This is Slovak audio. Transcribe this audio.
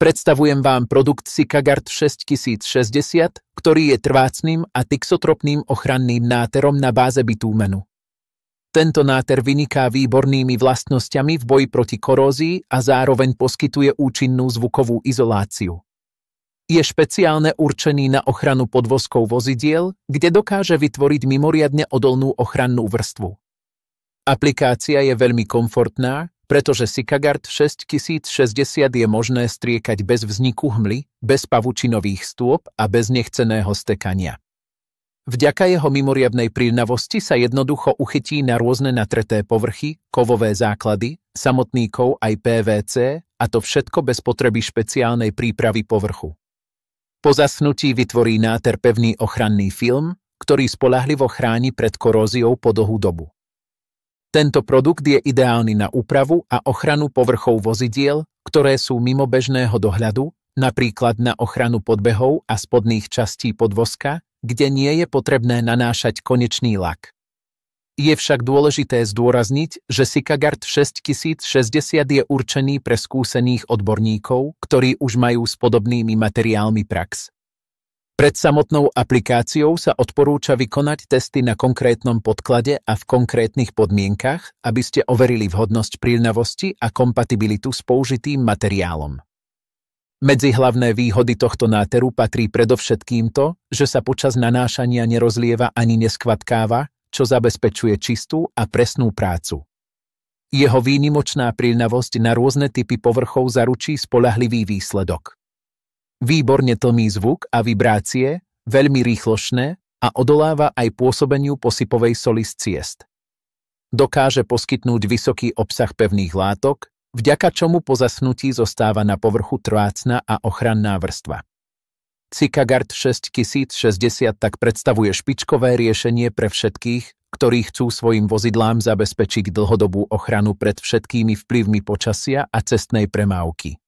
Predstavujem vám produkt SikaGuard 6060, ktorý je trvácnym a tixotropným ochranným náterom na báze bitúmenu. Tento náter vyniká výbornými vlastnosťami v boji proti korózii a zároveň poskytuje účinnú zvukovú izoláciu. Je špeciálne určený na ochranu podvozkov vozidiel, kde dokáže vytvoriť mimoriadne odolnú ochrannú vrstvu. Aplikácia je veľmi komfortná, pretože SikaGuard 6060 je možné striekať bez vzniku hmly, bez pavučinových stôp a bez nechceného stekania. Vďaka jeho mimoriadnej príľnavosti sa jednoducho uchytí na rôzne natreté povrchy, kovové základy, samotný kov aj PVC, a to všetko bez potreby špeciálnej prípravy povrchu. Po zaschnutí vytvorí náter pevný ochranný film, ktorý spoľahlivo chráni pred koróziou po dlhú dobu. Tento produkt je ideálny na úpravu a ochranu povrchov vozidiel, ktoré sú mimo bežného dohľadu, napríklad na ochranu podbehov a spodných častí podvozka, kde nie je potrebné nanášať konečný lak. Je však dôležité zdôrazniť, že SikaGuard 6060 je určený pre skúsených odborníkov, ktorí už majú s podobnými materiálmi prax. Pred samotnou aplikáciou sa odporúča vykonať testy na konkrétnom podklade a v konkrétnych podmienkach, aby ste overili vhodnosť príľnavosti a kompatibilitu s použitým materiálom. Medzi hlavné výhody tohto náteru patrí predovšetkým to, že sa počas nanášania nerozlieva ani neskvadkáva, čo zabezpečuje čistú a presnú prácu. Jeho výnimočná príľnavosť na rôzne typy povrchov zaručí spoľahlivý výsledok. Výborne tlmí zvuk a vibrácie, veľmi rýchlošné a odoláva aj pôsobeniu posypovej soli z ciest. Dokáže poskytnúť vysoký obsah pevných látok, vďaka čomu po zaschnutí zostáva na povrchu trvácna a ochranná vrstva. SikaGuard 6060 tak predstavuje špičkové riešenie pre všetkých, ktorí chcú svojim vozidlám zabezpečiť dlhodobú ochranu pred všetkými vplyvmi počasia a cestnej premávky.